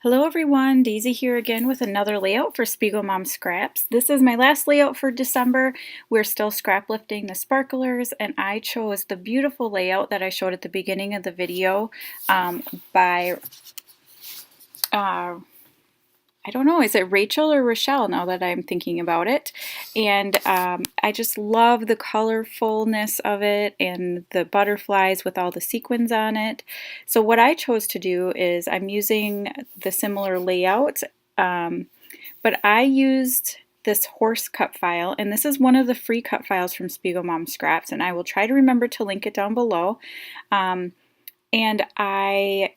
Hello everyone, Daisy here again with another layout for SpiegelMom Scraps. This is my last layout for December. We're still scrap lifting the sparklers, and I chose the beautiful layout that I showed at the beginning of the video by I don't know, is it Raechelle or Raechelle now that I'm thinking about it? And I just love the colorfulness of it and the butterflies with all the sequins on it. So what I chose to do is I'm using the similar layout, but I used this horse cut file, and this is one of the free cut files from SpiegelMom Scraps, and I will try to remember to link it down below. And I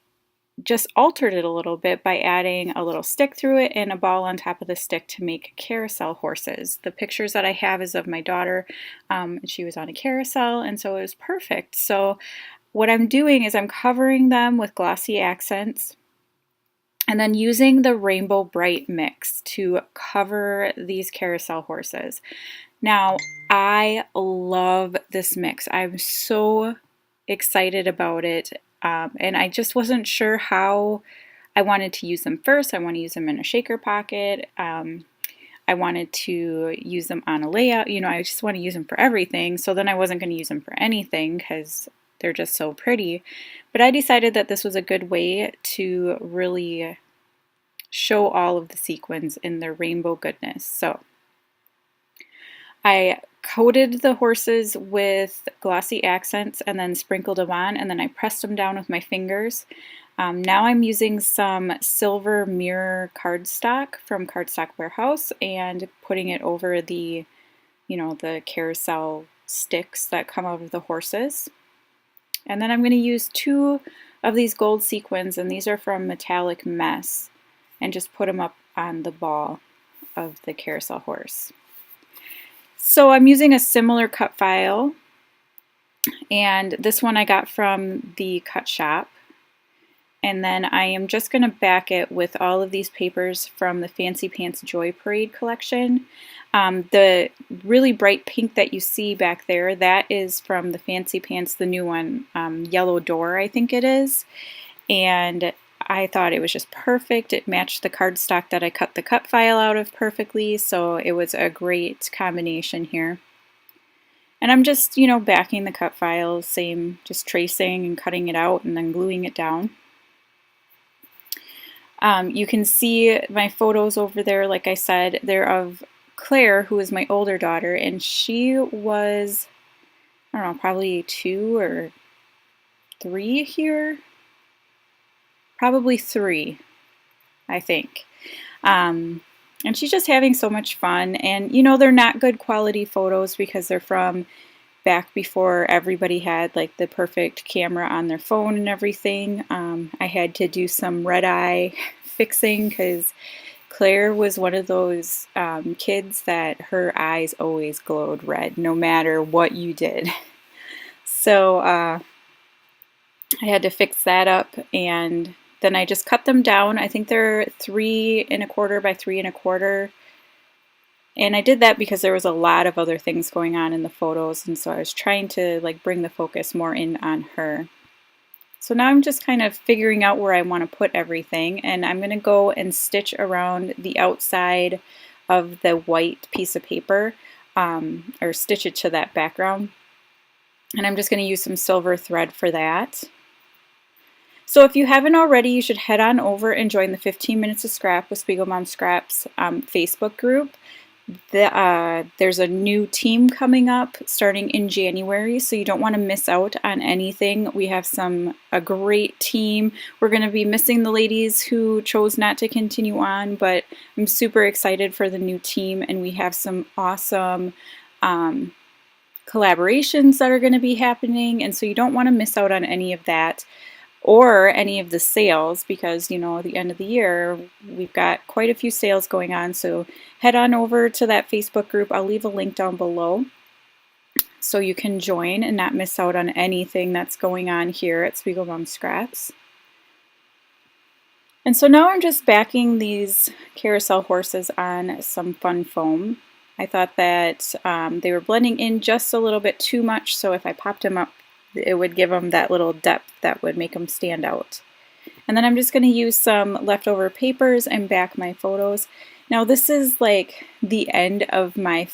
just altered it a little bit by adding a little stick through it and a ball on top of the stick to make carousel horses. The pictures that I have is of my daughter, and she was on a carousel, and so it was perfect. So what I'm doing is I'm covering them with glossy accents and then using the Rainbow Bright mix to cover these carousel horses. Now, I love this mix. I'm so excited about it. And I just wasn't sure how I wanted to use them first. I want to use them in a shaker pocket. I wanted to use them on a layout. You know, I just want to use them for everything. So then I wasn't going to use them for anything because they're just so pretty. But I decided that this was a good way to really show all of the sequins in their rainbow goodness. So I coated the horses with glossy accents and then sprinkled them on, and then I pressed them down with my fingers. Now I'm using some silver mirror cardstock from Cardstock Warehouse and putting it over the, the carousel sticks that come out of the horses. And then I'm going to use two of these gold sequins, and these are from Metallic Mess, and just put them up on the ball of the carousel horse. So I'm using a similar cut file, and this one I got from the cut shop. And then I am just going to back it with all of these papers from the Fancy Pants Joy Parade collection. The really bright pink that you see back there, that is from the Fancy Pants, the new one, Yellow Door I think it is. And I thought it was just perfect. It matched the cardstock that I cut the cut file out of perfectly, so it was a great combination here. And I'm just, backing the cut file, same, just tracing and cutting it out and then gluing it down. You can see my photos over there, like I said, they're of Claire, who is my older daughter, and she was, I don't know, probably 2 or 3 here. Probably 3, I think. And she's just having so much fun. And they're not good quality photos because they're from back before everybody had like the perfect camera on their phone and everything. I had to do some red eye fixing because Claire was one of those kids that her eyes always glowed red no matter what you did. So I had to fix that up, and then I just cut them down. I think they're 3 1/4 by 3 1/4. And I did that because there was a lot of other things going on in the photos, and so I was trying to bring the focus more in on her. So now I'm just kind of figuring out where I want to put everything, and I'm going to go and stitch around the outside of the white piece of paper, or stitch it to that background. And I'm just going to use some silver thread for that. So if you haven't already, you should head on over and join the 15 Minutes of Scrap with SpiegelMom Scraps Facebook group. There's a new team coming up starting in January, so you don't want to miss out on anything. We have a great team. We're going to be missing the ladies who chose not to continue on, but I'm super excited for the new team, and we have some awesome collaborations that are going to be happening, and so you don't want to miss out on any of that or any of the sales, because at the end of the year we've got quite a few sales going on. So head on over to that Facebook group. I'll leave a link down below so you can join and not miss out on anything that's going on here at SpiegelMom Scraps. And so now I'm just backing these carousel horses on some fun foam. I thought that they were blending in just a little bit too much, so if I popped them up, it would give them that little depth that would make them stand out. And then I'm just going to use some leftover papers and back my photos. Now this is like the end of my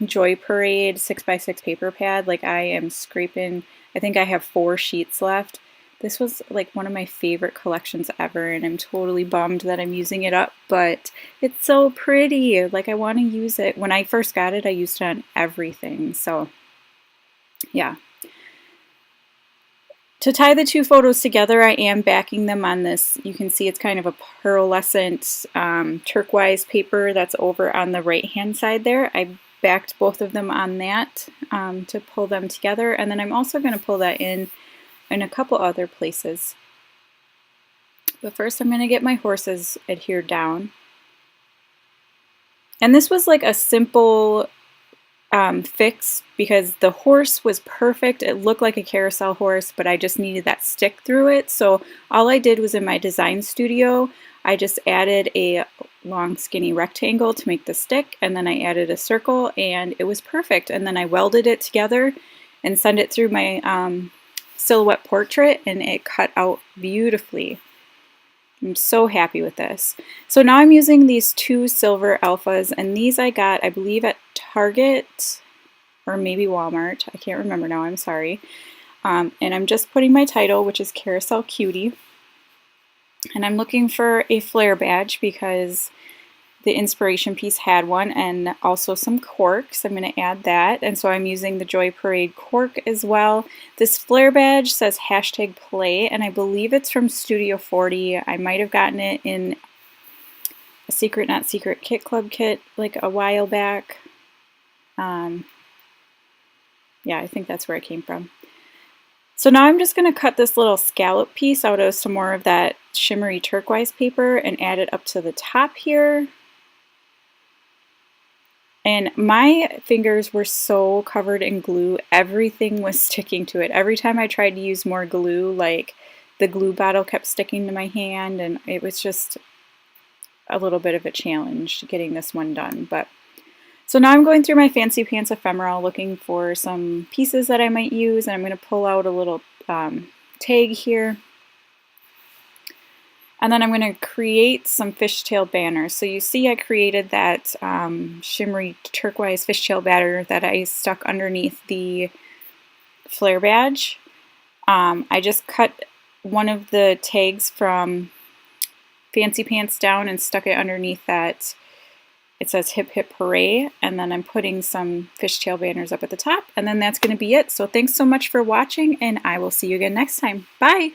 Joy Parade 6x6 paper pad. Like I am scraping, I think I have 4 sheets left. This was like one of my favorite collections ever, and I'm totally bummed that I'm using it up, but it's so pretty. Like I want to use it. When I first got it, I used it on everything. So yeah. To tie the 2 photos together, I am backing them on this. You can see it's kind of a pearlescent turquoise paper that's over on the right hand side there. I backed both of them on that to pull them together, and then I'm also going to pull that in a couple other places. But first I'm going to get my horses adhered down. And this was like a simple fix because the horse was perfect. It looked like a carousel horse, but I just needed that stick through it. So all I did was in my design studio, I just added a long skinny rectangle to make the stick, and then I added a circle, and it was perfect. And then I welded it together and sent it through my silhouette portrait, and it cut out beautifully. I'm so happy with this. So now I'm using these 2 silver alphas, and these I got, I believe, at Target or maybe Walmart. I can't remember now, I'm sorry. And I'm just putting my title, which is Carousel Cutie. And I'm looking for a flare badge because the inspiration piece had one, and also some corks. I'm going to add that, and so I'm using the Joy Parade cork as well. This flare badge says #play, and I believe it's from Studio 40. I might have gotten it in a Secret Not Secret Kit Club kit like a while back. Yeah, I think that's where it came from. So now I'm just going to cut this little scallop piece out of some more of that shimmery turquoise paper and add it up to the top here. And my fingers were so covered in glue, everything was sticking to it. Every time I tried to use more glue, like the glue bottle kept sticking to my hand, and it was just a little bit of a challenge getting this one done. But so now I'm going through my Fancy Pants ephemera looking for some pieces that I might use, and I'm going to pull out a little tag here. And then I'm going to create some fishtail banners. So you see I created that shimmery turquoise fishtail banner that I stuck underneath the flare badge. I just cut one of the tags from Fancy Pants down and stuck it underneath that. It says Hip Hip Hooray, and then I'm putting some fishtail banners up at the top, and then that's going to be it. So thanks so much for watching, and I will see you again next time. Bye!